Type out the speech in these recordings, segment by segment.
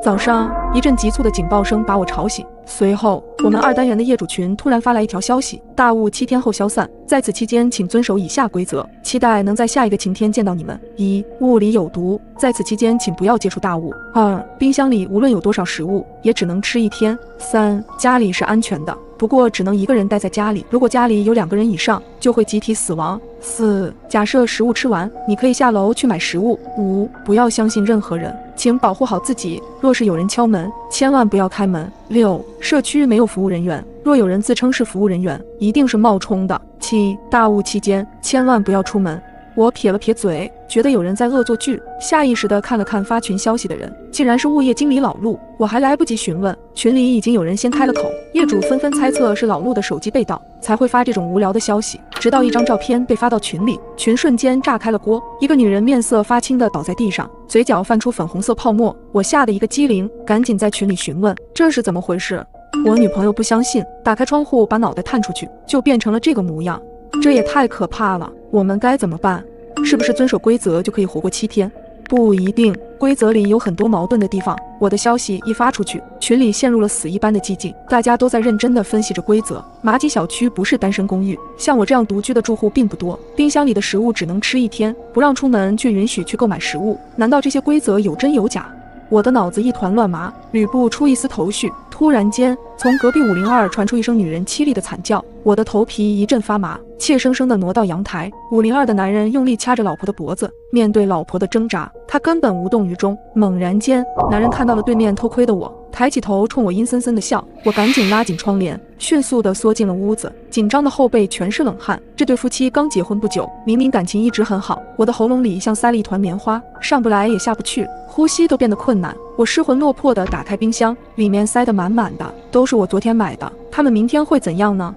早上一阵急促的警报声把我吵醒，随后我们2单元的业主群突然发来一条消息：大雾7天后消散，在此期间请遵守以下规则，期待能在下一个晴天见到你们。1. 雾里有毒，在此期间请不要接触大雾。2. 冰箱里无论有多少食物，也只能吃1天。3. 家里是安全的，不过只能1个人待在家里，如果家里有2个人以上，就会集体死亡。4. 假设食物吃完，你可以下楼去买食物。5. 不要相信任何人，请保护好自己，若是有人敲门，千万不要开门。6. 社区没有服务人员，若有人自称是服务人员，一定是冒充的。7. 大雾期间千万不要出门。我撇了撇嘴，觉得有人在恶作剧，下意识地看了看发群消息的人，竟然是物业经理老陆。我还来不及询问，群里已经有人先开了口，业主纷纷猜测是老陆的手机被盗，才会发这种无聊的消息。直到一张照片被发到群里，群瞬间炸开了锅，一个女人面色发青地倒在地上，嘴角泛出粉红色泡沫。我吓得一个机灵，赶紧在群里询问这是怎么回事。我女朋友不相信，打开窗户把脑袋探出去，就变成了这个模样。这也太可怕了，我们该怎么办？是不是遵守规则就可以活过7天？不一定，规则里有很多矛盾的地方。我的消息一发出去，群里陷入了死一般的寂静，大家都在认真地分析着规则。马吉小区不是单身公寓，像我这样独居的住户并不多，冰箱里的食物只能吃1天，不让出门却允许去购买食物，难道这些规则有真有假？我的脑子一团乱麻，捋不出一丝头绪。突然间，从隔壁502传出一声女人凄厉的惨叫，我的头皮一阵发麻，怯生生地挪到阳台。502的男人用力掐着老婆的脖子，面对老婆的挣扎，他根本无动于衷。猛然间，男人看到了对面偷窥的我，抬起头冲我阴森森地笑。我赶紧拉紧窗帘，迅速地缩进了屋子，紧张的后背全是冷汗。这对夫妻刚结婚不久，明明感情一直很好，我的喉咙里像塞了一团棉花，上不来也下不去，呼吸都变得困难。我失魂落魄地打开冰箱，里面塞得满满的，都是我昨天买的。他们明天会怎样呢？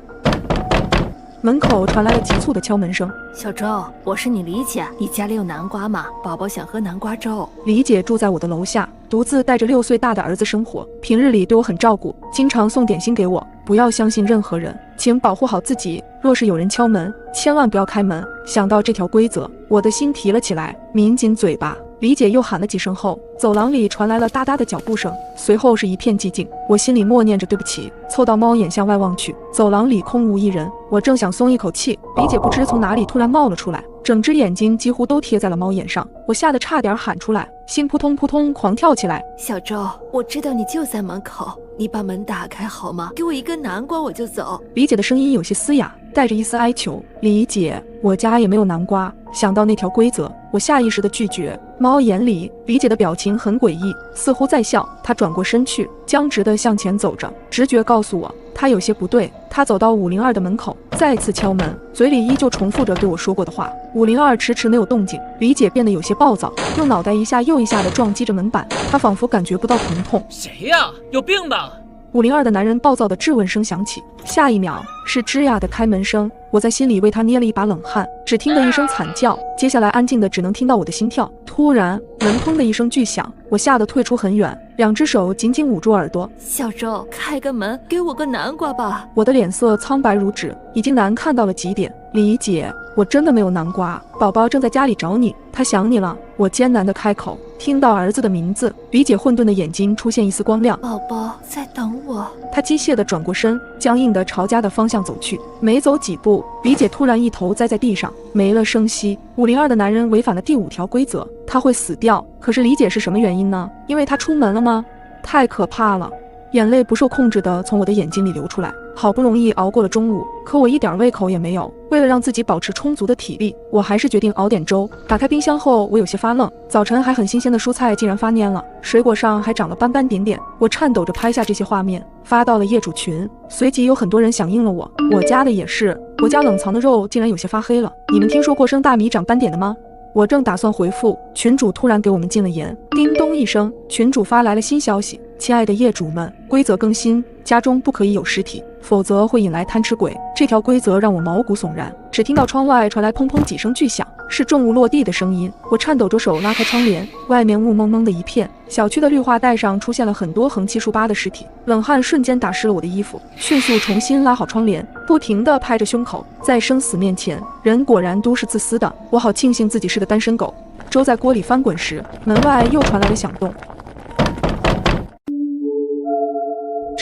门口传来了急促的敲门声。小周，我是你李姐，你家里有南瓜吗？宝宝想喝南瓜粥。李姐住在我的楼下，独自带着6岁大的儿子生活，平日里对我很照顾，经常送点心给我。不要相信任何人，请保护好自己，若是有人敲门，千万不要开门。想到这条规则，我的心提了起来，抿紧嘴巴。李姐又喊了几声后，走廊里传来了哒哒的脚步声，随后是一片寂静。我心里默念着对不起，凑到猫眼向外望去，走廊里空无一人。我正想松一口气，李姐不知从哪里突然冒了出来，整只眼睛几乎都贴在了猫眼上，我吓得差点喊出来，心扑通扑通狂跳起来。小周，我知道你就在门口，你把门打开好吗？给我一个南瓜我就走。李姐的声音有些嘶哑，带着一丝哀求。李姐，我家也没有南瓜。想到那条规则，我下意识的拒绝。猫眼里，李姐的表情很诡异，似乎在笑。她转过身去，僵直地向前走着。直觉告诉我，她有些不对。她走到502的门口，再次敲门，嘴里依旧重复着对我说过的话。502迟迟没有动静，李姐变得有些暴躁，用脑袋一下又一下地撞击着门板。她仿佛感觉不到疼痛。谁呀？有病吧？502的男人暴躁的质问声响起，下一秒是吱呀的开门声。我在心里为他捏了一把冷汗，只听得一声惨叫，接下来安静的只能听到我的心跳。突然，门砰的一声巨响，我吓得退出很远，2只手紧紧捂住耳朵。小周，开个门，给我个南瓜吧。我的脸色苍白如纸，已经难看到了极点。李姐，我真的没有南瓜，宝宝正在家里找你，他想你了。我艰难地开口，听到儿子的名字，李姐混沌的眼睛出现一丝光亮。宝宝在等我。她机械地转过身，僵硬地朝家的方向走去。没走几步，李姐突然一头栽在地上，没了声息。502的男人违反了第5条规则，他会死掉。可是李姐是什么原因呢？因为她出门了吗？太可怕了！眼泪不受控制地从我的眼睛里流出来。好不容易熬过了中午，可我一点胃口也没有。为了让自己保持充足的体力，我还是决定熬点粥。打开冰箱后，我有些发愣，早晨还很新鲜的蔬菜竟然发蔫了，水果上还长了斑斑点点。我颤抖着拍下这些画面，发到了业主群，随即有很多人响应了我。我家的也是，我家冷藏的肉竟然有些发黑了。你们听说过生大米长斑点的吗？我正打算回复，群主突然给我们禁了言。叮咚一声，群主发来了新消息：亲爱的业主们，规则更新，家中不可以有尸体，否则会引来贪吃鬼。这条规则让我毛骨悚然。只听到窗外传来砰砰几声巨响，是重物落地的声音。我颤抖着手拉开窗帘，外面雾蒙蒙的一片，小区的绿化带上出现了很多横七竖八的尸体，冷汗瞬间打湿了我的衣服，迅速重新拉好窗帘，不停地拍着胸口。在生死面前，人果然都是自私的。我好庆幸自己是个单身狗。粥在锅里翻滚时，门外又传来了响动。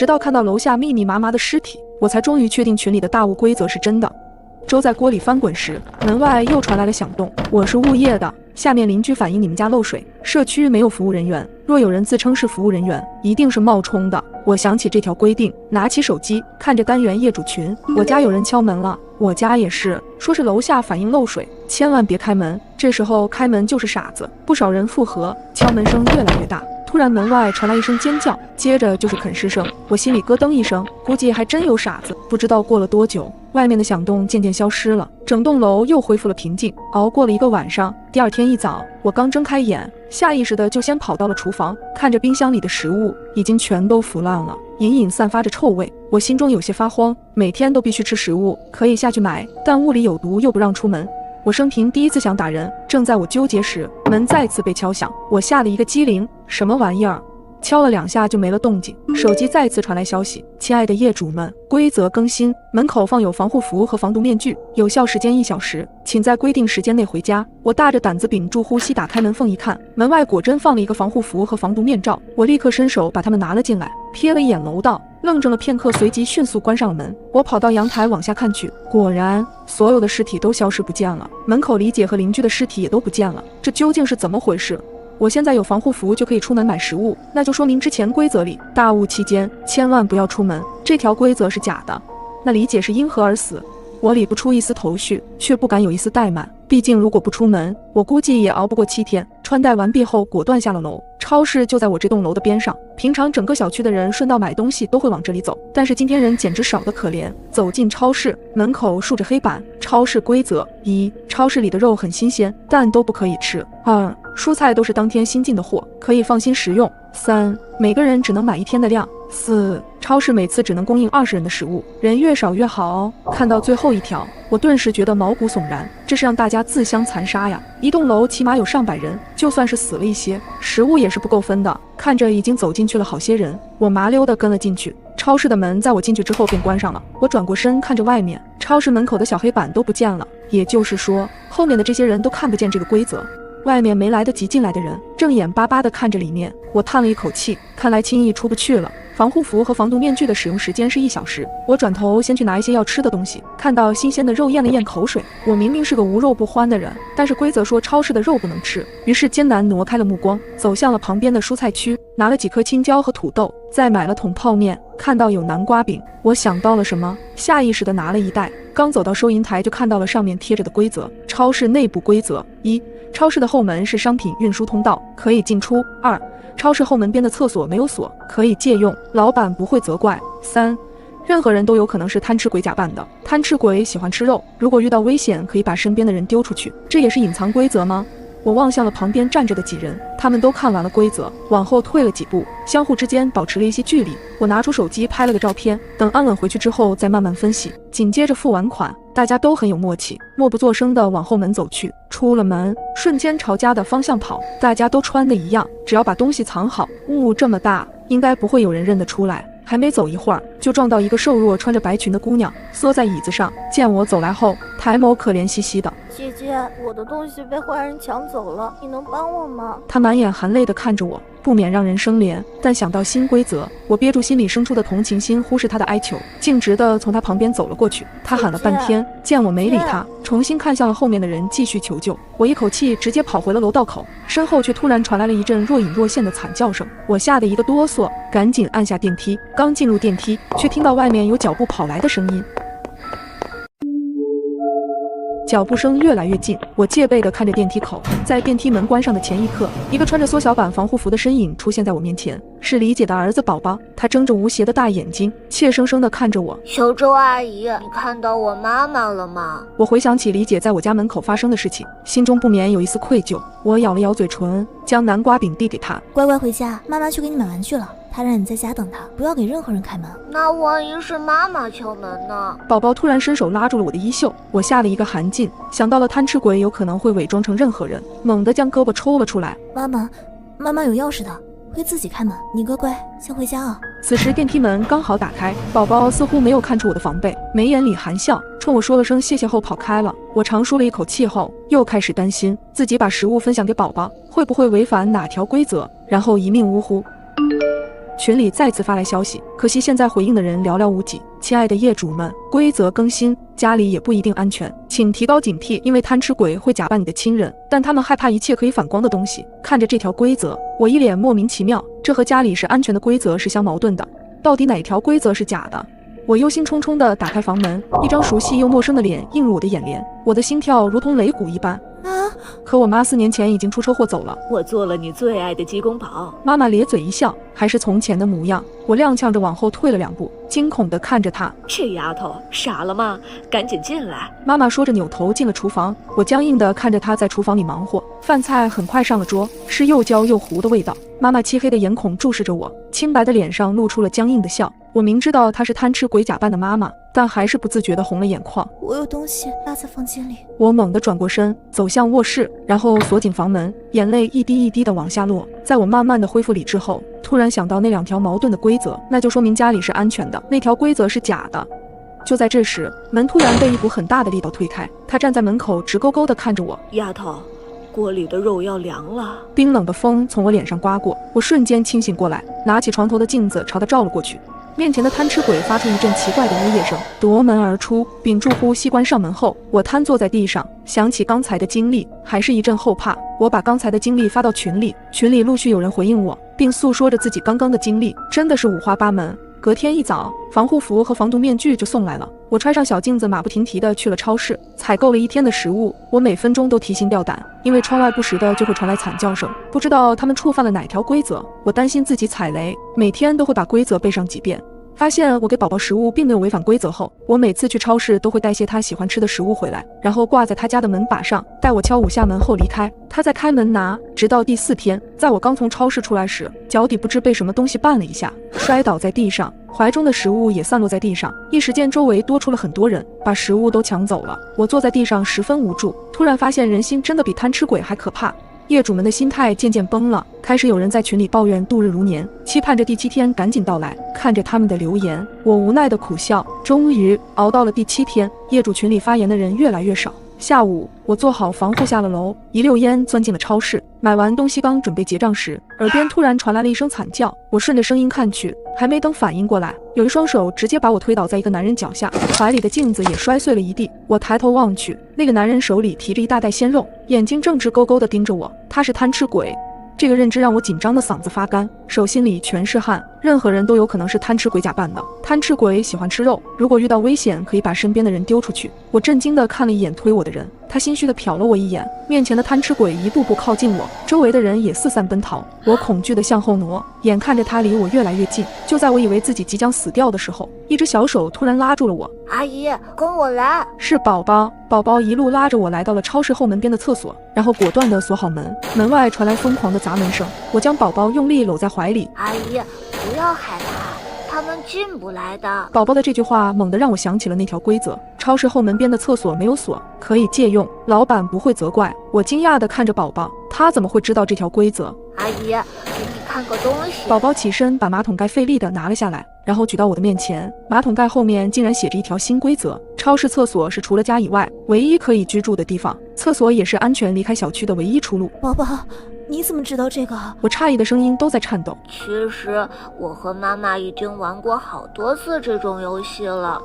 直到看到楼下密密麻麻的尸体，我才终于确定群里的大雾规则是真的。粥在锅里翻滚时，门外又传来了响动。我是物业的，下面邻居反映你们家漏水，社区没有服务人员，若有人自称是服务人员，一定是冒充的。我想起这条规定，拿起手机看着单元业主群，我家有人敲门了，我家也是，说是楼下反映漏水，千万别开门。这时候开门就是傻子，不少人附和，敲门声越来越大。突然门外传来一声尖叫，接着就是啃食声，我心里咯噔一声，估计还真有傻子。不知道过了多久，外面的响动渐渐消失了，整栋楼又恢复了平静。熬过了一个晚上，第二天一早，我刚睁开眼，下意识的就先跑到了厨房，看着冰箱里的食物已经全都腐烂了，隐隐散发着臭味，我心中有些发慌。每天都必须吃食物，可以下去买，但屋里有毒又不让出门。我生平第一次想打人，正在我纠结时，门再次被敲响，我吓了一个激灵，什么玩意儿？敲了2下就没了动静，手机再次传来消息：亲爱的业主们，规则更新，门口放有防护服和防毒面具，有效时间1小时，请在规定时间内回家。我大着胆子屏住呼吸打开门缝一看，门外果真放了一个防护服和防毒面罩，我立刻伸手把它们拿了进来，瞥了一眼楼道，愣怔了片刻，随即迅速关上了门。我跑到阳台往下看去，果然所有的尸体都消失不见了，门口李姐和邻居的尸体也都不见了，这究竟是怎么回事？我现在有防护服就可以出门买食物，那就说明之前规则里大雾期间千万不要出门，这条规则是假的。那李姐是因何而死？我理不出一丝头绪，却不敢有一丝怠慢，毕竟如果不出门，我估计也熬不过7天。穿戴完毕后，果断下了楼。超市就在我这栋楼的边上，平常整个小区的人顺道买东西都会往这里走，但是今天人简直少得可怜。走进超市，门口竖着黑板：超市规则：1. 超市里的肉很新鲜，但都不可以吃。2. 蔬菜都是当天新进的货，可以放心食用。3. 每个人只能买1天的量。4. 超市每次只能供应20人的食物，人越少越好哦。看到最后一条，我顿时觉得毛骨悚然，这是让大家自相残杀呀！一栋楼起码有上百人，就算是死了一些，食物也是不够分的。看着已经走进去了好些人，我麻溜地跟了进去。超市的门在我进去之后便关上了，我转过身看着外面，超市门口的小黑板都不见了，也就是说，后面的这些人都看不见这个规则。外面没来得及进来的人正眼巴巴地看着里面，我叹了一口气，看来轻易出不去了。防护服和防毒面具的使用时间是1小时。我转头先去拿一些要吃的东西，看到新鲜的肉咽了咽口水。我明明是个无肉不欢的人，但是规则说超市的肉不能吃，于是艰难挪开了目光，走向了旁边的蔬菜区，拿了几颗青椒和土豆，再买了桶泡面。看到有南瓜饼，我想到了什么，下意识地拿了1袋。刚走到收银台就看到了上面贴着的规则：超市内部规则：1. 超市的后门是商品运输通道，可以进出。2. 超市后门边的厕所没有锁，可以借用，老板不会责怪。3. 任何人都有可能是贪吃鬼假扮的，贪吃鬼喜欢吃肉，如果遇到危险可以把身边的人丢出去，这也是隐藏规则吗？我望向了旁边站着的几人，他们都看完了规则，往后退了几步，相互之间保持了一些距离。我拿出手机拍了个照片，等安稳回去之后再慢慢分析。紧接着付完款，大家都很有默契，默不作声地往后门走去。出了门，瞬间朝家的方向跑，大家都穿的一样，只要把东西藏好。雾这么大，应该不会有人认得出来。还没走一会儿，就撞到一个瘦弱穿着白裙的姑娘，缩在椅子上。见我走来后，抬眸可怜兮兮的：姐姐，我的东西被坏人抢走了，你能帮我吗？她满眼含泪地看着我，不免让人生怜。但想到新规则，我憋住心里生出的同情心，忽视她的哀求，径直地从她旁边走了过去。她喊了半天，见我没理她，重新看向了后面的人，继续求救。我一口气直接跑回了楼道口，身后却突然传来了一阵若隐若现的惨叫声，我吓得一个哆嗦，赶紧按下电梯。刚进入电梯，却听到外面有脚步跑来的声音。脚步声越来越近，我戒备地看着电梯口，在电梯门关上的前一刻，一个穿着缩小版防护服的身影出现在我面前，是李姐的儿子宝宝。他睁着无邪的大眼睛，怯生生地看着我。小周阿姨，你看到我妈妈了吗？我回想起李姐在我家门口发生的事情，心中不免有一丝愧疚。我咬了咬嘴唇，将南瓜饼递给她。乖乖回家，妈妈去给你买玩具了。他让你在家等他，不要给任何人开门。那万一是妈妈敲门呢？宝宝突然伸手拉住了我的衣袖，我吓了一个寒噤，想到了贪吃鬼有可能会伪装成任何人，猛地将胳膊抽了出来。妈妈有钥匙的，会自己开门，你乖乖先回家啊。此时电梯门刚好打开，宝宝似乎没有看出我的防备，眉眼里含笑，冲我说了声谢谢后跑开了。我长舒了一口气后，又开始担心自己把食物分享给宝宝会不会违反哪条规则，然后一命呜呼。群里再次发来消息，可惜现在回应的人寥寥无几。亲爱的业主们，规则更新，家里也不一定安全，请提高警惕，因为贪吃鬼会假扮你的亲人，但他们害怕一切可以反光的东西。看着这条规则，我一脸莫名其妙，这和家里是安全的规则是相矛盾的，到底哪条规则是假的？我忧心忡忡地打开房门，一张熟悉又陌生的脸映入我的眼帘，我的心跳如同擂鼓一般。可我妈4年前已经出车祸走了。我做了你最爱的鸡公煲。妈妈咧嘴一笑，还是从前的模样。我踉跄着往后退了2步，惊恐地看着她。这丫头傻了吗？赶紧进来！妈妈说着扭头进了厨房。我僵硬地看着她在厨房里忙活，饭菜很快上了桌，是又焦又糊的味道。妈妈漆黑的眼孔注视着我，清白的脸上露出了僵硬的笑。我明知道她是贪吃鬼假扮的妈妈，但还是不自觉地红了眼眶。我有东西落在房间里。我猛地转过身，走向卧室，然后锁紧房门，眼泪一滴一滴地往下落。在我慢慢地恢复理智后，突然想到那2条矛盾的规则，那就说明家里是安全的，那条规则是假的。就在这时，门突然被一股很大的力道推开，他站在门口直勾勾地看着我。丫头，锅里的肉要凉了。冰冷的风从我脸上刮过，我瞬间清醒过来，拿起床头的镜子朝他照了过去。面前的贪吃鬼发出一阵奇怪的呜咽声，夺门而出，屏住呼吸关上门后，我瘫坐在地上，想起刚才的经历，还是一阵后怕。我把刚才的经历发到群里，群里陆续有人回应我，并诉说着自己刚刚的经历，真的是五花八门。隔天一早，防护服和防毒面具就送来了。我揣上小镜子，马不停蹄地去了超市，采购了1天的食物。我每分钟都提心吊胆，因为窗外不时的就会传来惨叫声，不知道他们触犯了哪条规则。我担心自己踩雷，每天都会把规则背上几遍。发现我给宝宝食物并没有违反规则后，我每次去超市都会带些他喜欢吃的食物回来，然后挂在他家的门把上，待我敲5下门后离开，他再开门拿。直到第4天，在我刚从超市出来时，脚底不知被什么东西绊了一下，摔倒在地上，怀中的食物也散落在地上，一时间周围多出了很多人，把食物都抢走了。我坐在地上十分无助，突然发现人心真的比贪吃鬼还可怕。业主们的心态渐渐崩了，开始有人在群里抱怨度日如年，期盼着第7天赶紧到来。看着他们的留言，我无奈的苦笑。终于熬到了第7天，业主群里发言的人越来越少。下午，我做好防护下了楼，一溜烟钻进了超市。买完东西刚准备结账时，耳边突然传来了一声惨叫。我顺着声音看去，还没等反应过来，有一双手直接把我推倒在一个男人脚下，怀里的镜子也摔碎了一地。我抬头望去，那个男人手里提着一大袋鲜肉，眼睛正直勾勾地盯着我。他是贪吃鬼。这个认知让我紧张的嗓子发干，手心里全是汗。任何人都有可能是贪吃鬼假扮的，贪吃鬼喜欢吃肉，如果遇到危险可以把身边的人丢出去。我震惊地看了一眼推我的人，他心虚地瞟了我一眼。面前的贪吃鬼一步步靠近我，周围的人也四散奔逃。我恐惧地向后挪，眼看着他离我越来越近。就在我以为自己即将死掉的时候，一只小手突然拉住了我。阿姨，跟我来。是宝宝。宝宝一路拉着我来到了超市后门边的厕所，然后果断地锁好门。门外传来疯狂的砸门声，我将宝宝用力搂在怀里。阿姨，不要害怕，他们进不来的。宝宝的这句话猛地让我想起了那条规则，超市后门边的厕所没有锁，可以借用，老板不会责怪。我惊讶地看着宝宝，他怎么会知道这条规则？阿姨，给你看个东西。宝宝起身把马桶盖费力地拿了下来，然后举到我的面前。马桶盖后面竟然写着一条新规则：超市厕所是除了家以外唯一可以居住的地方，厕所也是安全离开小区的唯一出路。宝宝，你怎么知道这个？我诧异的声音都在颤抖。其实我和妈妈已经玩过好多次这种游戏了，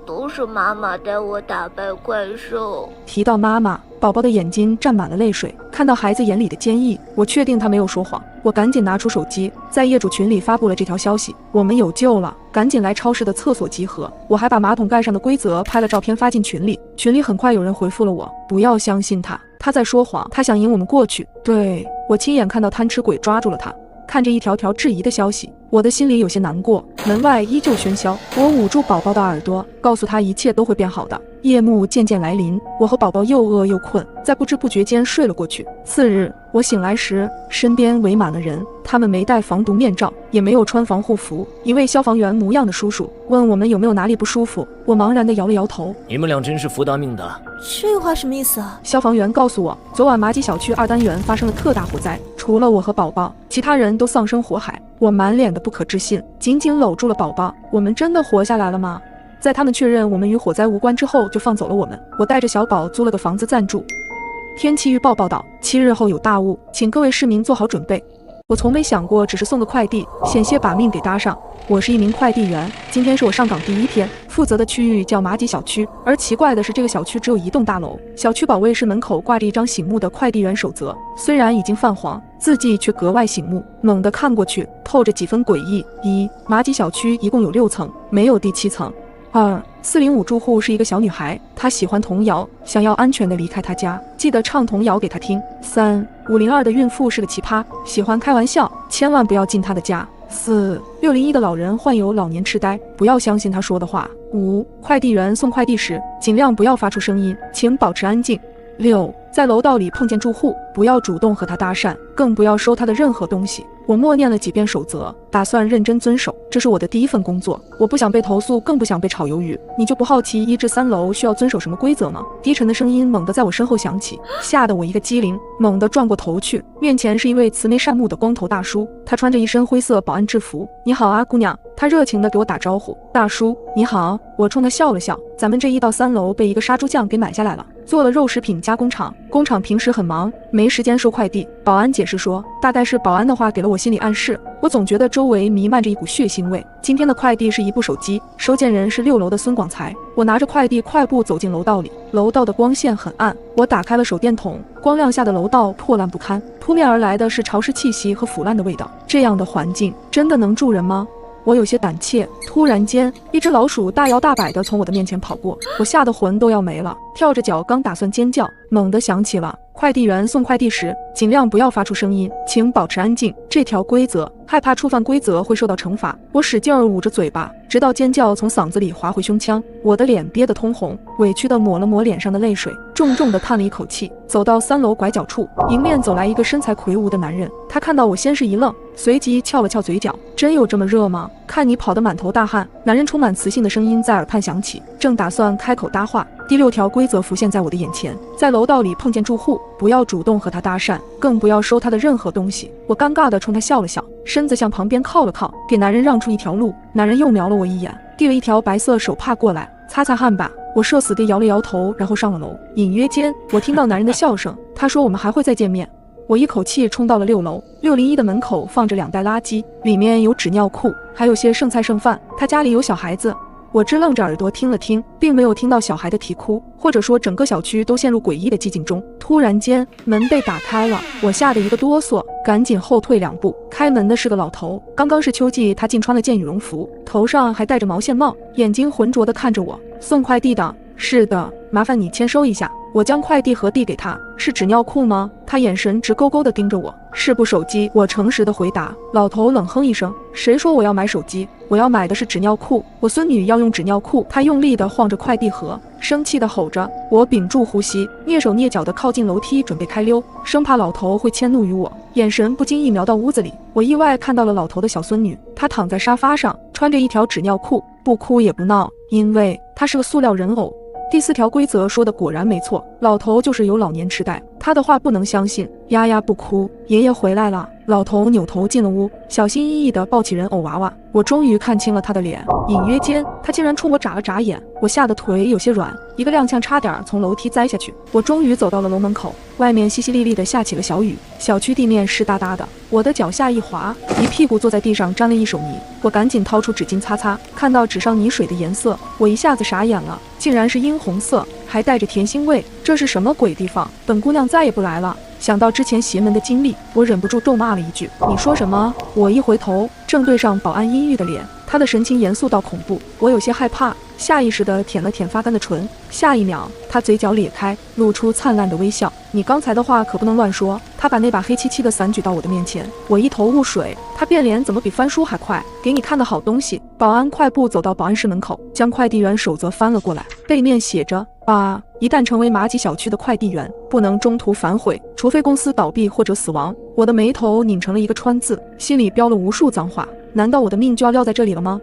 都是妈妈带我打败怪兽。提到妈妈，宝宝的眼睛沾满了泪水。看到孩子眼里的坚毅，我确定他没有说谎。我赶紧拿出手机，在业主群里发布了这条消息：我们有救了，赶紧来超市的厕所集合。我还把马桶盖上的规则拍了照片发进群里。群里很快有人回复了我：不要相信他，他在说谎，他想引我们过去。对，我亲眼看到贪吃鬼抓住了他。看着一条条质疑的消息，我的心里有些难过。门外依旧喧嚣，我捂住宝宝的耳朵，告诉他一切都会变好的。夜幕渐渐来临，我和宝宝又饿又困，在不知不觉间睡了过去。次日，我醒来时，身边围满了人，他们没戴防毒面罩，也没有穿防护服。一位消防员模样的叔叔问我们有没有哪里不舒服，我茫然地摇了摇头。你们俩真是福大命的。这话什么意思啊？消防员告诉我，昨晚麻吉小区2单元发生了特大火灾，除了我和宝宝，其他人都丧生火海。我满脸的不可置信，紧紧搂住了宝宝。我们真的活下来了吗？在他们确认我们与火灾无关之后，就放走了我们。我带着小宝租了个房子暂住。天气预报报道，7日后有大雾，请各位市民做好准备。我从没想过只是送个快递，险些把命给搭上。我是一名快递员，今天是我上岗第一天，负责的区域叫马吉小区。而奇怪的是，这个小区只有一栋大楼，小区保卫室门口挂着一张醒目的快递员守则，虽然已经泛黄，字迹却格外醒目。猛地看过去，透着几分诡异。一，马吉小区一共有6层，没有第7层。2，405住户是一个小女孩，她喜欢童谣，想要安全地离开她家，记得唱童谣给她听。3，502的孕妇是个奇葩，喜欢开玩笑，千万不要进她的家。4，601的老人患有老年痴呆，不要相信他说的话。5，快递员送快递时尽量不要发出声音，请保持安静。6，在楼道里碰见住户，不要主动和他搭讪，更不要收他的任何东西。我默念了几遍守则，打算认真遵守。这是我的第一份工作，我不想被投诉，更不想被炒鱿鱼。你就不好奇1至3楼需要遵守什么规则吗？低沉的声音猛地在我身后响起，吓得我一个机灵，猛地转过头去，面前是一位慈眉善目的光头大叔，他穿着一身灰色保安制服。你好啊，姑娘。他热情地给我打招呼。大叔你好。我冲他笑了笑。咱们这1到3楼被一个杀猪匠给买下来了，做了肉食品加工厂，工厂平时很忙，没时间收快递。保安解释说，大概是保安的话给了我心理暗示，我总觉得周围弥漫着一股血腥味。今天的快递是一部手机，收件人是6楼的孙广才。我拿着快递快步走进楼道里，楼道的光线很暗，我打开了手电筒，光亮下的楼道破烂不堪，扑面而来的是潮湿气息和腐烂的味道。这样的环境真的能住人吗？我有些胆怯，突然间，一只老鼠大摇大摆地从我的面前跑过，我吓得魂都要没了，跳着脚刚打算尖叫，猛地想起了快递员送快递时尽量不要发出声音，请保持安静这条规则，害怕触犯规则会受到惩罚。我使劲捂着嘴巴，直到尖叫从嗓子里滑回胸腔，我的脸憋得通红，委屈地抹了抹脸上的泪水，重重地叹了一口气，走到3楼拐角处，迎面走来一个身材魁梧的男人。他看到我先是一愣，随即翘了翘嘴角，真有这么热吗？看你跑得满头大汗。男人充满磁性的声音在耳畔响起，正打算开口搭话，第6条规则浮现在我的眼前，在楼道里碰见住户，不要主动和他搭讪，更不要收他的任何东西。我尴尬地冲他笑了笑，身子向旁边靠了靠，给男人让出一条路。男人又瞄了我一眼，递了一条白色手帕过来，擦擦汗吧。我社死地摇了摇头，然后上了楼。隐约间我听到男人的笑声，他说我们还会再见面。我一口气冲到了6楼，601的门口放着2袋垃圾，里面有纸尿裤，还有些剩菜剩饭。他家里有小孩子。我支棱着耳朵听了听，并没有听到小孩的啼哭，或者说整个小区都陷入诡异的寂静中。突然间门被打开了，我吓得一个哆嗦，赶紧后退2步。开门的是个老头，刚刚是秋季，他竟穿了件羽绒服，头上还戴着毛线帽，眼睛浑浊地看着我。送快递的？是的，麻烦你签收一下。我将快递盒递给他。是纸尿裤吗？他眼神直勾勾地盯着我。是部手机，我诚实地回答。老头冷哼一声，谁说我要买手机？我要买的是纸尿裤，我孙女要用纸尿裤。他用力地晃着快递盒，生气地吼着。我屏住呼吸，蹑手蹑脚地靠近楼梯，准备开溜，生怕老头会迁怒于我。眼神不经意瞄到屋子里，我意外看到了老头的小孙女，她躺在沙发上，穿着一条纸尿裤，不哭也不闹，因为她是个塑料人偶。第4条规则说的果然没错，老头就是有老年痴呆，他的话不能相信。丫丫不哭，爷爷回来了。老头扭头进了屋，小心翼翼地抱起人偶娃娃。我终于看清了他的脸，隐约间他竟然冲我眨了眨眼，我吓得腿有些软，一个踉跄差点从楼梯栽下去。我终于走到了楼门口，外面淅淅沥沥地下起了小雨，小区地面湿哒哒的，我的脚下一滑，一屁股坐在地上沾了一手泥。我赶紧掏出纸巾擦擦，看到纸上泥水的颜色，我一下子傻眼了，竟然是殷红色，还带着甜腥味，这是什么鬼地方？本姑娘再也不来了。想到之前邪门的经历，我忍不住咒骂了一句：你说什么？我一回头，正对上保安阴郁的脸，他的神情严肃到恐怖，我有些害怕，下意识地舔了舔发干的唇。下一秒，他嘴角咧开，露出灿烂的微笑。你刚才的话可不能乱说。他把那把黑漆漆的伞举到我的面前，我一头雾水，他变脸怎么比翻书还快？给你看的好东西。保安快步走到保安室门口，将快递员守则翻了过来，背面写着：一旦成为马吉小区的快递员，不能中途反悔，除非公司倒闭或者死亡。我的眉头拧成了一个川字，心里飙了无数脏话。难道我的命就要撂在这里了吗？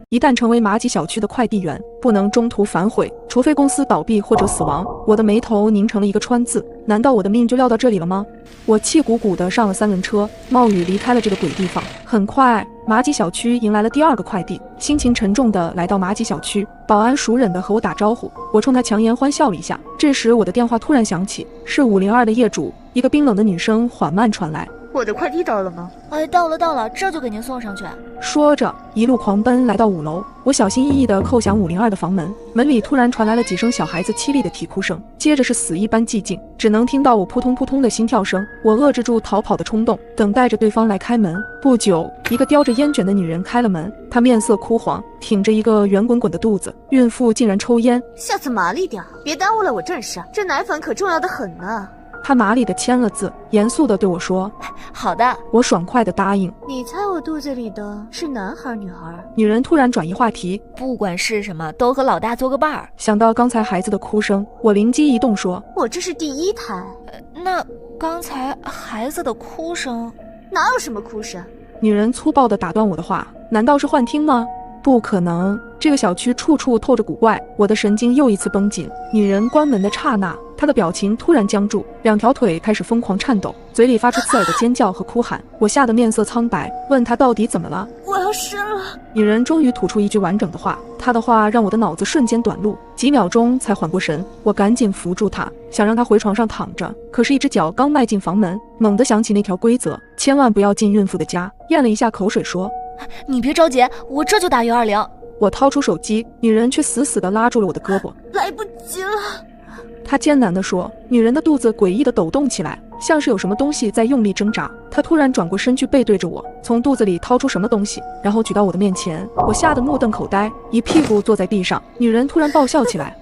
一旦成为马吉小区的快递员，不能中途反悔，除非公司倒闭或者死亡。我的眉头拧成了一个川字，难道我的命就撂到这里了吗？我气鼓鼓地上了3轮车，冒雨离开了这个鬼地方。很快，马吉小区迎来了第2个快递，心情沉重地来到马吉小区，保安熟稔地和我打招呼，我冲他强颜欢笑了一下。这时我的电话突然响起，是502的业主。一个冰冷的女声缓慢传来：我的快递到了吗？哎，到了，这就给您送上去。说着，一路狂奔来到5楼。我小心翼翼地叩响502的房门，门里突然传来了几声小孩子凄厉的啼哭声，接着是死一般寂静，只能听到我扑通扑通的心跳声。我遏制住逃跑的冲动，等待着对方来开门。不久，一个叼着烟卷的女人开了门，她面色枯黄，挺着一个圆滚滚的肚子，孕妇竟然抽烟。下次麻利点，别耽误了我正事，这奶粉可重要的很呢。他麻利地签了字，严肃地对我说：“好的。”我爽快地答应。你猜我肚子里的是男孩女孩？女人突然转移话题，不管是什么，都和老大做个伴儿。想到刚才孩子的哭声，我灵机一动说：“我这是第1胎。那刚才孩子的哭声，哪有什么哭声？”女人粗暴地打断我的话：“难道是幻听吗？不可能，这个小区处处透着古怪。”我的神经又一次绷紧。女人关门的刹那，她的表情突然僵住，2条腿开始疯狂颤抖，嘴里发出刺耳的尖叫和哭喊。我吓得面色苍白，问她到底怎么了。我要生了。女人终于吐出一句完整的话，她的话让我的脑子瞬间短路，几秒钟才缓过神。我赶紧扶住她，想让她回床上躺着，可是一只脚刚迈进房门，猛地想起那条规则，千万不要进孕妇的家，咽了一下口水说：“你别着急，我这就打120。”我掏出手机，女人却死死地拉住了我的胳膊。来不及了。她艰难地说。女人的肚子诡异地抖动起来，像是有什么东西在用力挣扎。她突然转过身去，背对着我，从肚子里掏出什么东西，然后举到我的面前。我吓得目瞪口呆，一屁股坐在地上。女人突然爆笑起来：“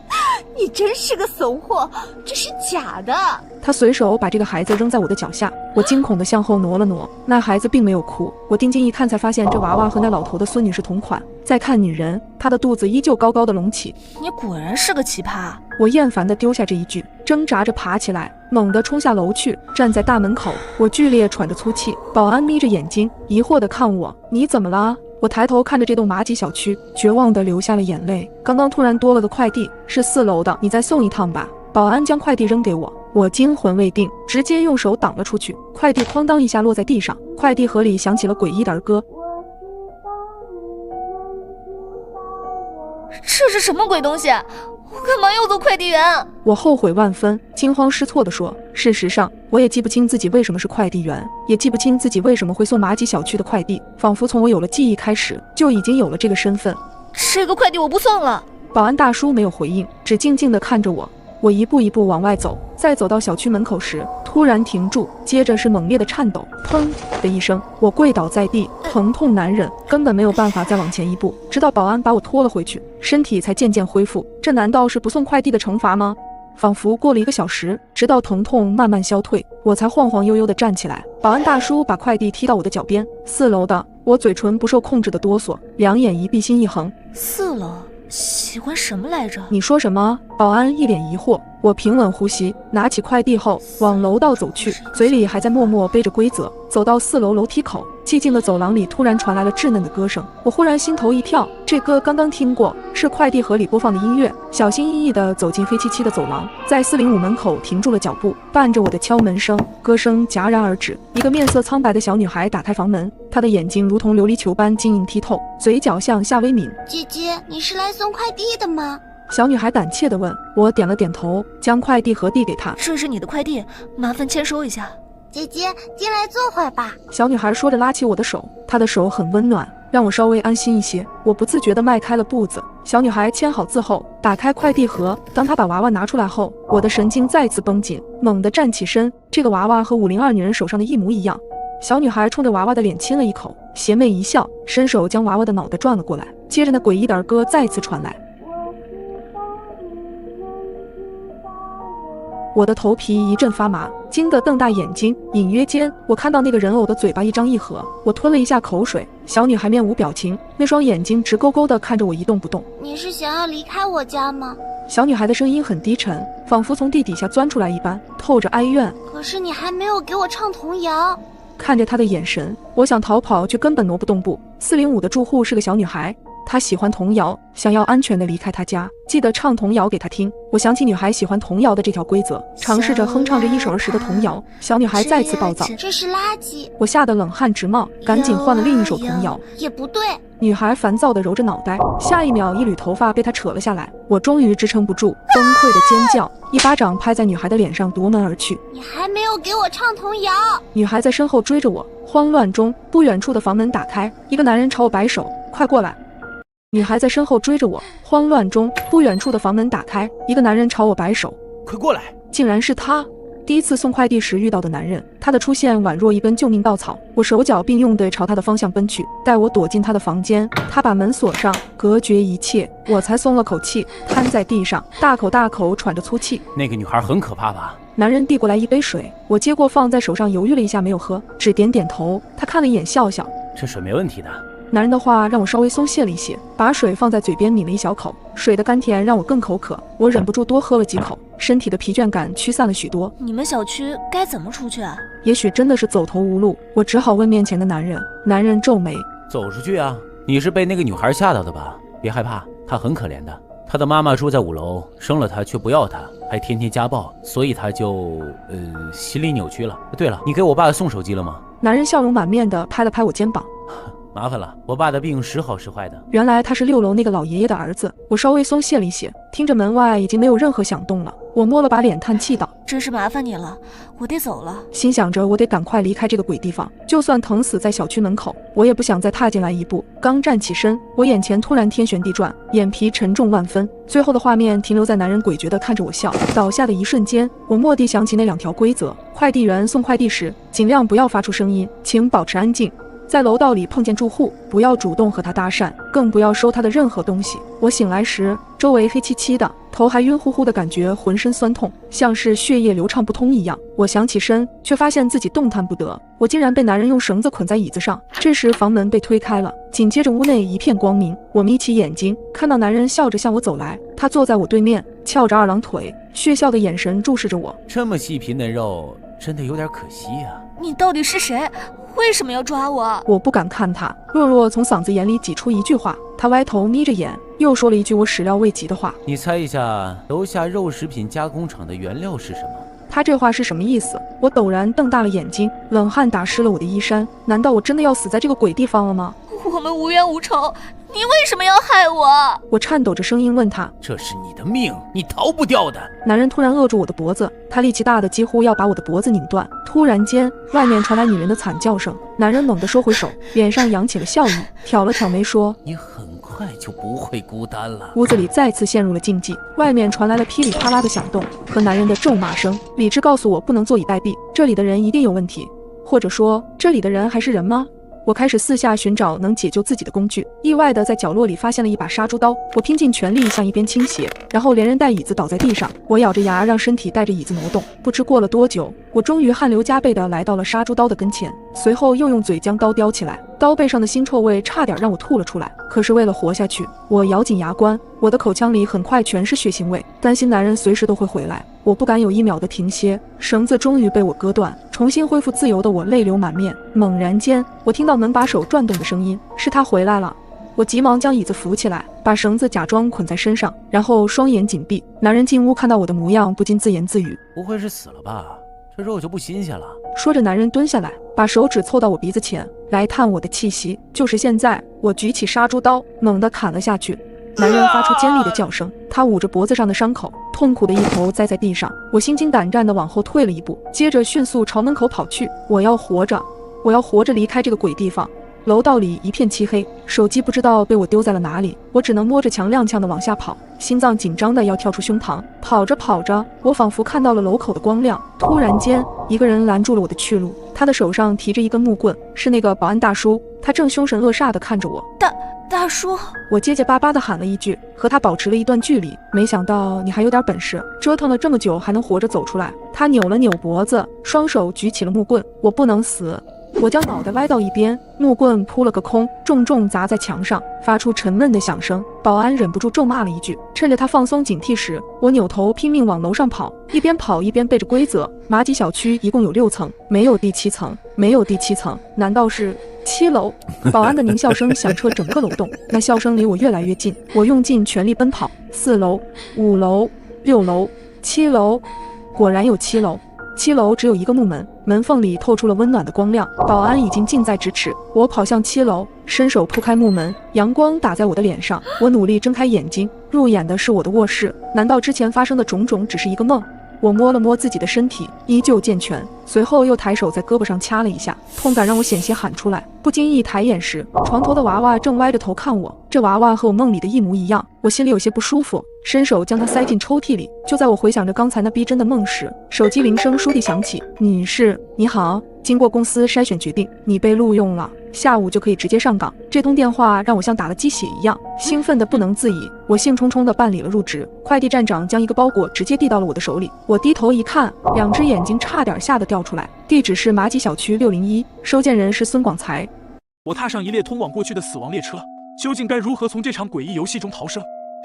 你真是个怂货，这是假的。”她随手把这个孩子扔在我的脚下，我惊恐地向后挪了挪，那孩子并没有哭。我定睛一看，才发现这娃娃和那老头的孙女是同款。再看女人，她的肚子依旧高高的隆起。你果然是个奇葩。我厌烦地丢下这一句，挣扎着爬起来，猛地冲下楼去，站在大门口。我剧烈喘着粗气，保安眯着眼睛，疑惑地看我：“你怎么了？”我抬头看着这栋麻吉小区，绝望地流下了眼泪。刚刚突然多了个快递，是4楼的，你再送一趟吧。保安将快递扔给我，我惊魂未定，直接用手挡了出去。快递哐当一下落在地上，快递盒里响起了诡异的儿歌。这是什么鬼东西？我干嘛要做快递员？我后悔万分，惊慌失措地说：“事实上，我也记不清自己为什么是快递员，也记不清自己为什么会送麻吉小区的快递，仿佛从我有了记忆开始，就已经有了这个身份。”这个快递我不送了。保安大叔没有回应，只静静地看着我。我一步一步往外走，在走到小区门口时，突然停住，接着是猛烈的颤抖，砰的一声，我跪倒在地，疼痛难忍，根本没有办法再往前一步，直到保安把我拖了回去，身体才渐渐恢复。这难道是不送快递的惩罚吗？仿佛过了1个小时，直到疼痛慢慢消退，我才晃晃悠悠地站起来。保安大叔把快递踢到我的脚边，4楼的。我嘴唇不受控制的哆嗦，两眼一闭心一横。4楼喜欢什么来着？你说什么？保安一脸疑惑。我平稳呼吸，拿起快递后往楼道走去，嘴里还在默默背着规则。走到4楼楼梯口，寂静的走廊里突然传来了稚嫩的歌声。我忽然心头一跳，这歌刚刚听过，是快递盒里播放的音乐。小心翼翼地走进黑漆漆的走廊，在405门口停住了脚步，伴着我的敲门声，歌声戛然而止。一个面色苍白的小女孩打开房门，她的眼睛如同琉璃球般晶莹剔透，嘴角向下微抿。姐姐，你是来送快递的吗？小女孩胆怯地问。我点了点头，将快递盒递给她。这是你的快递，麻烦签收一下。姐姐，进来坐会儿吧。小女孩说着拉起我的手，她的手很温暖，让我稍微安心一些。我不自觉地迈开了步子。小女孩签好字后，打开快递盒。当她把娃娃拿出来后，我的神经再次绷紧，猛地站起身。这个娃娃和502女人手上的一模一样。小女孩冲着娃娃的脸亲了一口，邪魅一笑，伸手将娃娃的脑袋转了过来。接着那诡异的儿歌再次传来。我的头皮一阵发麻，惊得瞪大眼睛。隐约间，我看到那个人偶的嘴巴一张一合，我吞了一下口水。小女孩面无表情，那双眼睛直勾勾地看着我一动不动。你是想要离开我家吗？小女孩的声音很低沉，仿佛从地底下钻出来一般，透着哀怨。可是你还没有给我唱童谣。看着她的眼神，我想逃跑，却根本挪不动步。405的住户是个小女孩，他喜欢童谣，想要安全地离开他家，记得唱童谣给他听。我想起女孩喜欢童谣的这条规则，尝试着哼唱着一首儿时的童谣。小女孩再次暴躁，这是垃圾。我吓得冷汗直冒，赶紧换了另一首童谣。也不对。女孩烦躁地揉着脑袋，下一秒一缕头发被她扯了下来。我终于支撑不住，崩溃的尖叫，一巴掌拍在女孩的脸上，夺门而去。你还没有给我唱童谣。女孩在身后追着我，慌乱中，不远处的房门打开，一个男人朝我摆手，快过来。女孩在身后追着我，慌乱中，不远处的房门打开，一个男人朝我摆手，快过来！竟然是他。第一次送快递时遇到的男人，他的出现宛若一根救命稻草，我手脚并用地朝他的方向奔去。待我躲进他的房间，他把门锁上，隔绝一切，我才松了口气，瘫在地上，大口大口喘着粗气。那个女孩很可怕吧？男人递过来一杯水，我接过放在手上，犹豫了一下没有喝，只点点头。他看了一眼笑笑，这水没问题的。男人的话让我稍微松懈了一些，把水放在嘴边抿了一小口，水的甘甜让我更口渴，我忍不住多喝了几口，身体的疲倦感驱散了许多。你们小区该怎么出去啊？也许真的是走投无路，我只好问面前的男人。男人皱眉，走出去啊？你是被那个女孩吓到的吧？别害怕，她很可怜的，她的妈妈住在5楼，生了她却不要她，还天天家暴，所以她就心理扭曲了。对了，你给我爸送手机了吗？男人笑容满面地拍了拍我肩膀，麻烦了，我爸的病时好时坏的。原来他是6楼那个老爷爷的儿子，我稍微松懈了一些，听着门外已经没有任何响动了，我摸了把脸叹气道，真是麻烦你了，我得走了。心想着我得赶快离开这个鬼地方，就算疼死在小区门口，我也不想再踏进来一步。刚站起身，我眼前突然天旋地转，眼皮沉重万分，最后的画面停留在男人诡谲地看着我笑。倒下的一瞬间，我蓦地想起那2条规则，快递员送快递时尽量不要发出声音，请保持安静，在楼道里碰见住户，不要主动和他搭讪，更不要收他的任何东西。我醒来时，周围黑漆漆的，头还晕乎乎的感觉，浑身酸痛，像是血液流畅不通一样。我想起身，却发现自己动弹不得，我竟然被男人用绳子捆在椅子上。这时房门被推开了，紧接着屋内一片光明。我眯起眼睛，看到男人笑着向我走来，他坐在我对面，翘着2郎腿，血笑的眼神注视着我。这么细皮嫩肉，真的有点可惜啊。你到底是谁？为什么要抓我？我不敢看他，弱弱从嗓子眼里挤出一句话。他歪头眯着眼，又说了一句我始料未及的话。你猜一下，楼下肉食品加工厂的原料是什么？他这话是什么意思？我陡然瞪大了眼睛，冷汗打湿了我的衣衫。难道我真的要死在这个鬼地方了吗？我们无冤无仇，你为什么要害我？我颤抖着声音问他。这是你的命，你逃不掉的。男人突然扼住我的脖子，他力气大的几乎要把我的脖子拧断。突然间，外面传来女人的惨叫声，男人猛地收回手，脸上扬起了笑意，挑了挑眉说，你很快就不会孤单了。屋子里再次陷入了静寂，外面传来了噼里啪啦的响动和男人的咒骂声。理智告诉我不能坐以待毙，这里的人一定有问题，或者说这里的人还是人吗？我开始四下寻找能解救自己的工具，意外的在角落里发现了一把杀猪刀，我拼尽全力向一边倾斜，然后连人带椅子倒在地上，我咬着牙让身体带着椅子挪动。不知过了多久，我终于汗流浃背地来到了杀猪刀的跟前，随后又用嘴将刀叼起来，刀背上的腥臭味差点让我吐了出来。可是为了活下去，我咬紧牙关，我的口腔里很快全是血腥味，担心男人随时都会回来，我不敢有1秒的停歇。绳子终于被我割断，重新恢复自由的我泪流满面。猛然间，我听到门把手转动的声音，是他回来了。我急忙将椅子扶起来，把绳子假装捆在身上，然后双眼紧闭。男人进屋看到我的模样，不禁自言自语：不会是死了吧？这肉就不新鲜了。说着，男人蹲下来，把手指凑到我鼻子前来探我的气息。就是现在，我举起杀猪刀，猛地砍了下去。男人发出尖利的叫声，他捂着脖子上的伤口，痛苦的一头栽在地上。我心惊胆战地往后退了一步，接着迅速朝门口跑去。我要活着，我要活着离开这个鬼地方。楼道里一片漆黑，手机不知道被我丢在了哪里，我只能摸着墙踉跄地往下跑，心脏紧张的要跳出胸膛。跑着跑着，我仿佛看到了楼口的光亮。突然间，一个人拦住了我的去路，他的手上提着一根木棍，是那个保安大叔，他正凶神恶煞地看着我。大叔，我结结巴巴地喊了一句，和他保持了一段距离。没想到你还有点本事，折腾了这么久还能活着走出来。他扭了扭脖子，双手举起了木棍。我不能死，我将脑袋歪到一边，木棍扑了个空，重重砸在墙上，发出沉闷的响声。保安忍不住咒骂了一句。趁着他放松警惕时，我扭头拼命往楼上跑，一边跑一边背着规则。马吉小区一共有6层，没有第7层，没有第7层，难道是7楼？保安的狞笑声响彻整个楼栋，那笑声离我越来越近。我用尽全力奔跑，4楼、5楼、6楼、7楼，果然有7楼。7楼只有一个木门，门缝里透出了温暖的光亮。保安已经近在咫尺，我跑向7楼，伸手铺开木门，阳光打在我的脸上。我努力睁开眼睛，入眼的是我的卧室。难道之前发生的种种只是一个梦？我摸了摸自己的身体，依旧健全，随后又抬手在胳膊上掐了一下，痛感让我险些喊出来。不经意抬眼时，床头的娃娃正歪着头看我，这娃娃和我梦里的一模一样。我心里有些不舒服，伸手将它塞进抽屉里。就在我回想着刚才那逼真的梦时，手机铃声倏地响起。你好，经过公司筛选决定，你被录用了，下午就可以直接上岗。这通电话让我像打了鸡血一样，兴奋得不能自已。我兴冲冲地办理了入职。快递站长将一个包裹直接递到了我的手里。我低头一看，2只眼睛差点吓得掉出来。地址是马吉小区601，收件人是孙广才。我踏上一列通往过去的死亡列车，究竟该如何从这场诡异游戏中逃生？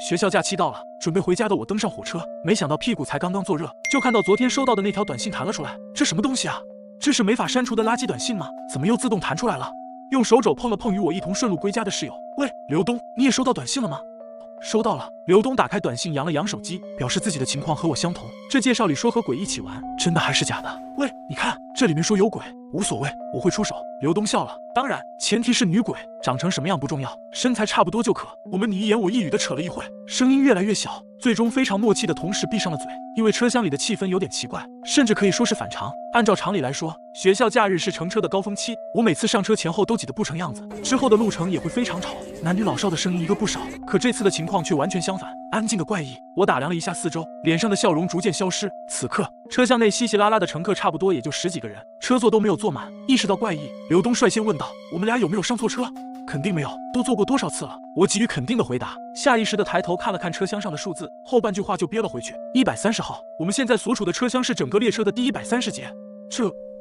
学校假期到了，准备回家的我登上火车，没想到屁股才刚刚坐热，就看到昨天收到的那条短信弹了出来。这什么东西啊？这是没法删除的垃圾短信吗？怎么又自动弹出来了？用手肘碰了碰与我一同顺路归家的室友，喂，刘东，你也收到短信了吗？收到了。刘东打开短信，扬了扬手机，表示自己的情况和我相同。这介绍里说和鬼一起玩，真的还是假的？喂，你看，这里面说有鬼，无所谓，我会出手。刘东笑了，当然，前提是女鬼，长成什么样不重要，身材差不多就可。我们你一言我一语的扯了一会，声音越来越小，最终非常默契的同时闭上了嘴。因为车厢里的气氛有点奇怪，甚至可以说是反常。按照常理来说，学校假日是乘车的高峰期，我每次上车前后都挤得不成样子，之后的路程也会非常吵，男女老少的声音一个不少。可这次的情况却完全相反，安静的怪异。我打量了一下四周，脸上的笑容逐渐消失。此刻车厢内稀稀拉拉的乘客差不多也就10几个人，车座都没有坐满。意识到怪异，刘东率先问道：“我们俩有没有上错车？”肯定没有，都坐过多少次了？我给予肯定的回答，下意识的抬头看了看车厢上的数字，后半句话就憋了回去。130号，我们现在所处的车厢是整个列车的第130节。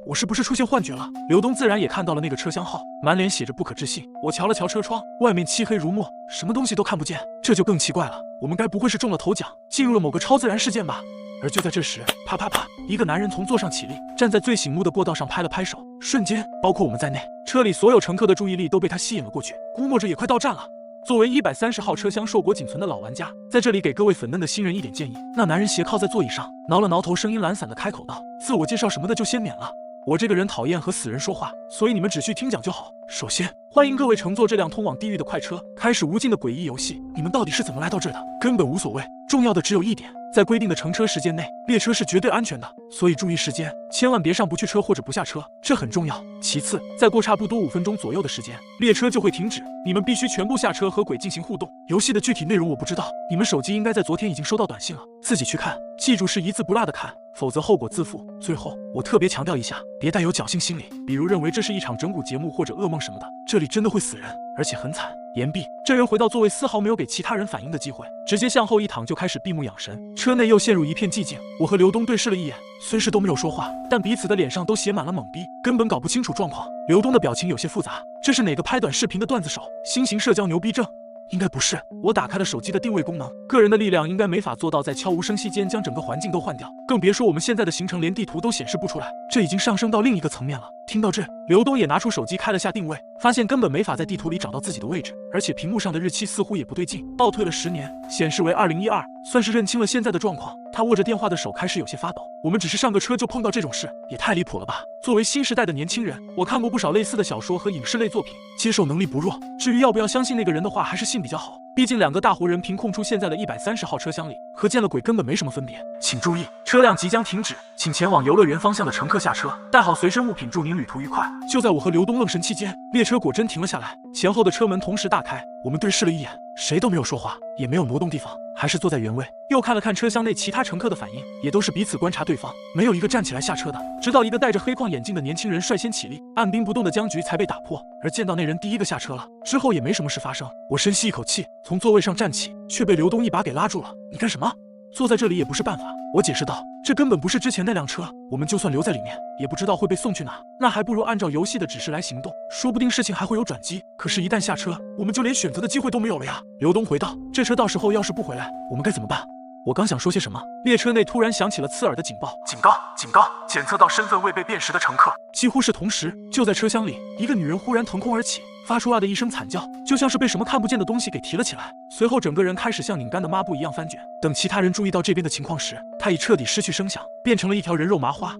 我是不是出现幻觉了？刘东自然也看到了那个车厢号，满脸写着不可置信。我瞧了瞧车窗，外面漆黑如墨，什么东西都看不见，这就更奇怪了。我们该不会是中了头奖，进入了某个超自然事件吧？而就在这时，啪啪啪，一个男人从座上起立，站在最醒目的过道上拍了拍手，瞬间，包括我们在内，车里所有乘客的注意力都被他吸引了过去，估摸着也快到站了。作为130号车厢硕果仅存的老玩家，在这里给各位粉嫩的新人一点建议。那男人斜靠在座椅上，挠了挠头，声音懒散的开口道：“自我介绍什么的就先免了。我这个人讨厌和死人说话，所以你们只需听讲就好。首先，欢迎各位乘坐这辆通往地狱的快车，开始无尽的诡异游戏。你们到底是怎么来到这的？根本无所谓，重要的只有一点，在规定的乘车时间内，列车是绝对安全的，所以注意时间，千万别上不去车或者不下车，这很重要。其次，再过差不多5分钟左右的时间，列车就会停止，你们必须全部下车和鬼进行互动。游戏的具体内容我不知道，你们手机应该在昨天已经收到短信了，自己去看，记住是一字不落的看，否则后果自负。最后，我特别强调一下，别带有侥幸心理，比如认为这是一场整蛊节目或者噩梦什么的，这里真的会死人，而且很惨。言毕，这人回到座位，丝毫没有给其他人反应的机会，直接向后一躺就开始闭目养神。车内又陷入一片寂静，我和刘东对视了一眼，虽是都没有说话，但彼此的脸上都写满了懵逼，根本搞不清楚状况。刘东的表情有些复杂，这是哪个拍短视频的段子手？新型社交牛逼症？应该不是。我打开了手机的定位功能，个人的力量应该没法做到在悄无声息间将整个环境都换掉，更别说我们现在的行程连地图都显示不出来，这已经上升到另一个层面了。听到这，刘东也拿出手机开了下定位，发现根本没法在地图里找到自己的位置，而且屏幕上的日期似乎也不对劲，倒退了10年，显示为2012，算是认清了现在的状况。他握着电话的手开始有些发抖，我们只是上个车就碰到这种事，也太离谱了吧。作为新时代的年轻人，我看过不少类似的小说和影视类作品，接受能力不弱，至于要不要相信那个人的话，还是信比较好，毕竟2个大活人凭空出现在了130号车厢里，和见了鬼根本没什么分别。请注意，车辆即将停止，请前往游乐园方向的乘客下车，带好随身物品，祝您旅途愉快。就在我和刘东愣神期间，列车果真停了下来，前后的车门同时大开，我们对视了一眼，谁都没有说话，也没有挪动地方，还是坐在原位。又看了看车厢内其他乘客的反应，也都是彼此观察对方，没有一个站起来下车的。直到一个戴着黑框眼镜的年轻人率先起立，按兵不动的僵局才被打破。而见到那人第一个下车了之后，也没什么事发生。我深吸一口气，从座位上站起，却被刘东一把给拉住了。你干什么？坐在这里也不是办法。我解释道，这根本不是之前那辆车，我们就算留在里面，也不知道会被送去哪。那还不如按照游戏的指示来行动，说不定事情还会有转机。可是，一旦下车，我们就连选择的机会都没有了呀。刘东回道：“这车到时候要是不回来，我们该怎么办？”我刚想说些什么，列车内突然响起了刺耳的警报：“警告！警告！检测到身份未被辨识的乘客！”几乎是同时，就在车厢里，一个女人忽然腾空而起，发出啊的一声惨叫，就像是被什么看不见的东西给提了起来。随后，整个人开始像拧干的抹布一样翻卷。等其他人注意到这边的情况时，她已彻底失去声响，变成了一条人肉麻花。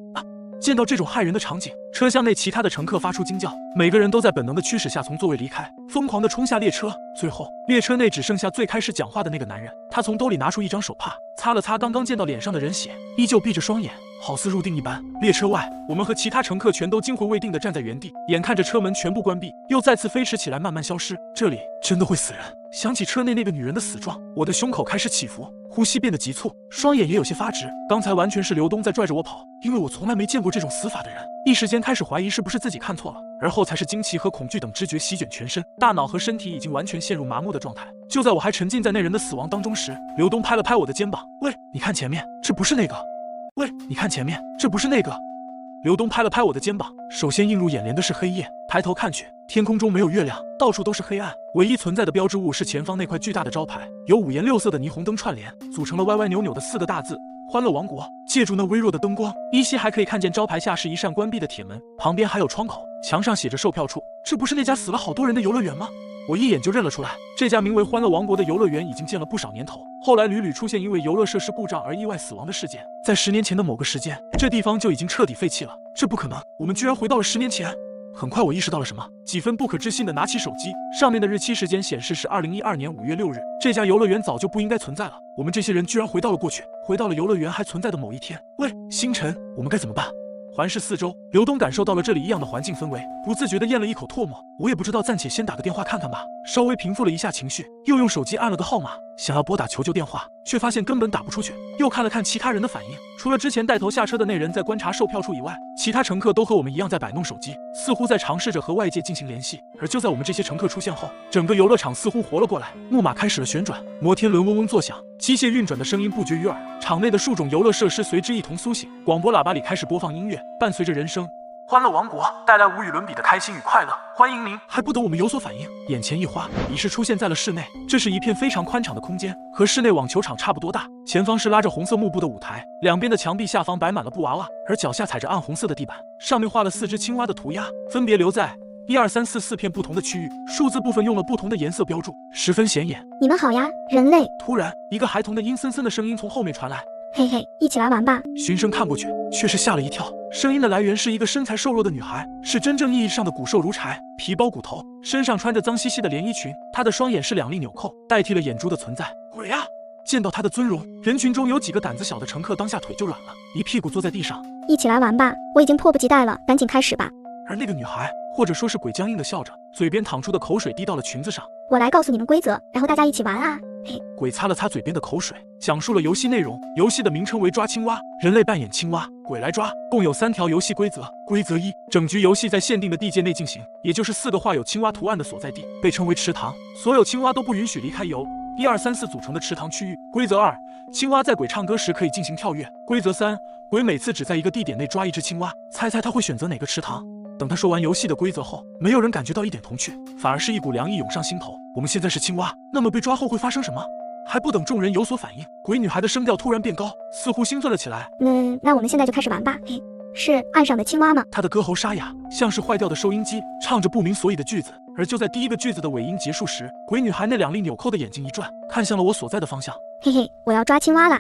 见到这种骇人的场景，车厢内其他的乘客发出惊叫，每个人都在本能的驱使下从座位离开，疯狂地冲下列车。最后，列车内只剩下最开始讲话的那个男人，他从兜里拿出一张手帕，擦了擦刚刚溅到脸上的人血，依旧闭着双眼，好似入定一般。列车外，我们和其他乘客全都惊魂未定地站在原地，眼看着车门全部关闭，又再次飞驰起来，慢慢消失。这里真的会死人。想起车内那个女人的死状，我的胸口开始起伏，呼吸变得急促，双眼也有些发直。刚才完全是刘东在拽着我跑，因为我从来没见过这种死法的人。一时间开始怀疑是不是自己看错了，而后才是惊奇和恐惧等知觉席卷全身，大脑和身体已经完全陷入麻木的状态。就在我还沉浸在那人的死亡当中时，刘东拍了拍我的肩膀：“喂，你看前面，这不是那个。喂，你看前面，这不是那个。”刘东拍了拍我的肩膀，首先映入眼帘的是黑夜。抬头看去，天空中没有月亮，到处都是黑暗，唯一存在的标志物是前方那块巨大的招牌，由五颜六色的霓虹灯串联，组成了歪歪扭扭的4个大字：欢乐王国。借助那微弱的灯光，依稀还可以看见招牌下是一扇关闭的铁门，旁边还有窗口，墙上写着售票处。这不是那家死了好多人的游乐园吗？我一眼就认了出来，这家名为欢乐王国的游乐园已经建了不少年头，后来屡屡出现因为游乐设施故障而意外死亡的事件。在10年前的某个时间，这地方就已经彻底废弃了。这不可能，我们居然回到了10年前。很快我意识到了什么，几分不可置信的拿起手机，上面的日期时间显示是2012年5月6日。这家游乐园早就不应该存在了，我们这些人居然回到了过去，回到了游乐园还存在的某一天。喂，星辰，我们该怎么办？环视四周，刘东感受到了这里异样的环境氛围，不自觉地咽了一口唾沫。我也不知道，暂且先打个电话看看吧。稍微平复了一下情绪，又用手机按了个号码，想要拨打求救电话，却发现根本打不出去。又看了看其他人的反应，除了之前带头下车的那人在观察售票处以外，其他乘客都和我们一样在摆弄手机，似乎在尝试着和外界进行联系。而就在我们这些乘客出现后，整个游乐场似乎活了过来，木马开始了旋转，摩天轮嗡嗡作响，机械运转的声音不绝于耳，场内的数种游乐设施随之一同苏醒。广播喇叭里开始播放音乐，伴随着人声：欢乐王国带来无与伦比的开心与快乐，欢迎您！还不等我们有所反应，眼前一花，已是出现在了室内。这是一片非常宽敞的空间，和室内网球场差不多大。前方是拉着红色幕布的舞台，两边的墙壁下方摆满了布娃娃，而脚下踩着暗红色的地板，上面画了4只青蛙的涂鸦，分别留在1、2、3、4片不同的区域，数字部分用了不同的颜色标注，十分显眼。你们好呀，人类。突然，一个孩童的阴森森的声音从后面传来。嘿嘿，一起来玩吧。循声看过去，却是吓了一跳。声音的来源是一个身材瘦弱的女孩，是真正意义上的骨瘦如柴，皮包骨头，身上穿着脏兮兮的连衣裙。她的双眼是2粒纽扣，代替了眼珠的存在。鬼啊！见到她的尊容，人群中有几个胆子小的乘客当下腿就软了，一屁股坐在地上。一起来玩吧，我已经迫不及待了，赶紧开始吧。而那个女孩，或者说是鬼，僵硬的笑着，嘴边淌出的口水滴到了裙子上。我来告诉你们规则，然后大家一起玩啊。嘿，鬼擦了擦嘴边的口水，讲述了游戏内容。游戏的名称为抓青蛙，人类扮演青蛙，鬼来抓。共有3条游戏规则。规则1：整局游戏在限定的地界内进行，也就是4个画有青蛙图案的所在地，被称为池塘。所有青蛙都不允许离开由1、2、3、4组成的池塘区域。规则2：青蛙在鬼唱歌时可以进行跳跃。规则3：鬼每次只在一个地点内抓一只青蛙，猜猜他会选择哪个池塘？等他说完游戏的规则后，没有人感觉到一点童趣，反而是一股凉意涌上心头。我们现在是青蛙，那么被抓后会发生什么？还不等众人有所反应，鬼女孩的声调突然变高，似乎兴奋了起来。那我们现在就开始玩吧。嘿，是岸上的青蛙吗？她的歌喉沙哑，像是坏掉的收音机，唱着不明所以的句子。而就在第一个句子的尾音结束时，鬼女孩那2粒纽扣的眼睛一转，看向了我所在的方向。嘿嘿，我要抓青蛙啦！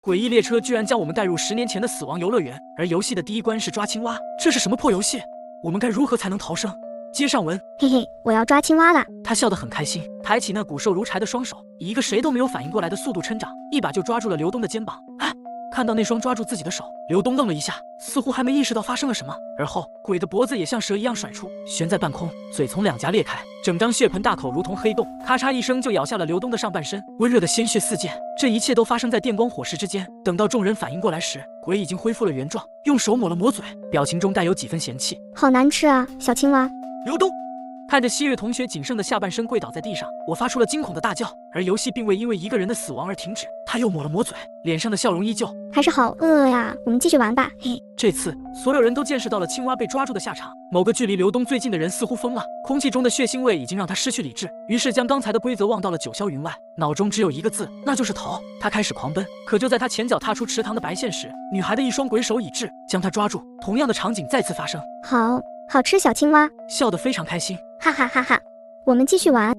诡异列车居然将我们带入10年前的死亡游乐园，而游戏的第一关是抓青蛙，这是什么破游戏？我们该如何才能逃生？接上文，嘿嘿，我要抓青蛙啦！他笑得很开心，抬起那骨瘦如柴的双手，以一个谁都没有反应过来的速度抻掌，一把就抓住了刘东的肩膀。哎！看到那双抓住自己的手，刘东愣了一下，似乎还没意识到发生了什么。而后，鬼的脖子也像蛇一样甩出，悬在半空，嘴从2颊裂开，整张血盆大口如同黑洞，咔嚓一声就咬下了刘东的上半身，温热的鲜血四溅。这一切都发生在电光火石之间。等到众人反应过来时，鬼已经恢复了原状，用手抹了抹嘴，表情中带有几分嫌弃。好难吃啊，小青蛙。刘东，看着希月同学仅剩的下半身跪倒在地上，我发出了惊恐的大叫。而游戏并未因为一个人的死亡而停止，他又抹了抹嘴，脸上的笑容依旧。还是好饿呀，我们继续玩吧。嘿，这次所有人都见识到了青蛙被抓住的下场。某个距离刘东最近的人似乎疯了，空气中的血腥味已经让他失去理智，于是将刚才的规则忘到了九霄云外，脑中只有一个字，那就是逃。他开始狂奔，可就在他前脚踏出池塘的白线时，女孩的一双鬼手已至，将他抓住。同样的场景再次发生。好吃小青蛙，笑得非常开心，哈哈哈哈！我们继续玩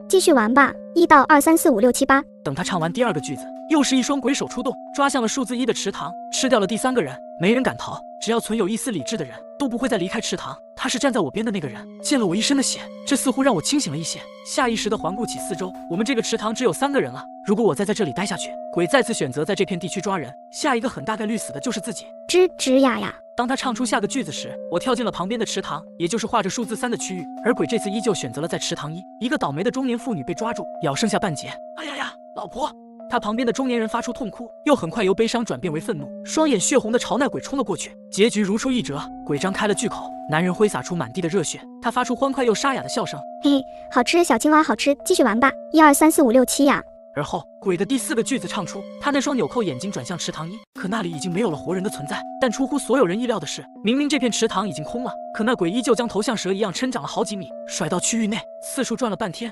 吧。1到2、3、4、5、6、7、8。等他唱完第二个句子，又是一双鬼手出动，抓向了数字1的池塘，吃掉了第3个人。没人敢逃，只要存有一丝理智的人都不会再离开池塘。他是站在我边的那个人，溅了我一身的血，这似乎让我清醒了一些，下意识地环顾起四周。我们这个池塘只有3个人了，如果我再在这里待下去，鬼再次选择在这片地区抓人，下一个很大概率死的就是自己。吱呀呀！当他唱出下个句子时，我跳进了旁边的池塘，也就是画着数字3的区域，而鬼这次依旧选择了在池塘1。一个倒霉的中年妇女被抓住，咬剩下半截。哎呀呀，老婆！他旁边的中年人发出痛哭，又很快由悲伤转变为愤怒，双眼血红的朝那鬼冲了过去。结局如出一辙，鬼张开了巨口，男人挥洒出满地的热血，他发出欢快又沙哑的笑声。嘿，好吃小青蛙，好吃，继续玩吧。1、2、3、4、5、6、7呀。而后，鬼的第4个句子唱出，他那双纽扣眼睛转向池塘1，可那里已经没有了活人的存在。但出乎所有人意料的是，明明这片池塘已经空了，可那鬼依旧将头像蛇一样抻长了好几米，甩到区域内，四处转了半天。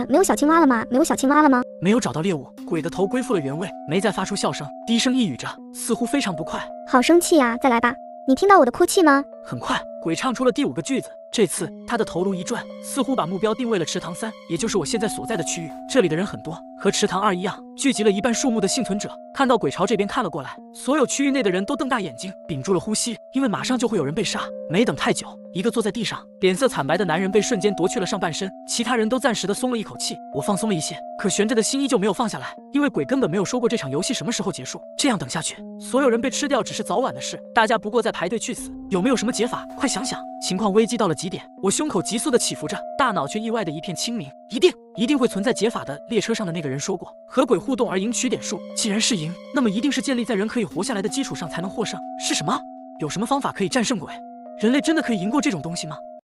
没有小青蛙了吗？没有找到猎物，鬼的头归复了原位，没再发出笑声，低声呓语着，似乎非常不快。好生气呀，再来吧。你听到我的哭泣吗？很快，鬼唱出了第5个句子。这次他的头颅一转，似乎把目标定位了池塘3，也就是我现在所在的区域。这里的人很多，和池塘2一样，聚集了一半数目的幸存者。看到鬼朝这边看了过来，所有区域内的人都瞪大眼睛，屏住了呼吸，因为马上就会有人被杀。没等太久，一个坐在地上脸色惨白的男人被瞬间夺去了上半身，其他人都暂时的松了一口气。我放松了一些，可悬着的心依旧没有放下来，因为鬼根本没有说过这场游戏什么时候结束。这样等下去，所有人被吃掉只是早晚的事，大家不过在排队去死。有没有什么解法？快想想！情况危机到了极点，我胸口急速的起伏着，大脑却意外的一片清明。一定会存在解法的。列车上的那个人说过，和鬼互动而赢取点数，既然是赢，那么一定是建立在人可以活下来的基础上才能获胜。是什么？有什么方法可以战胜鬼？人类真的可以赢过这种东西吗？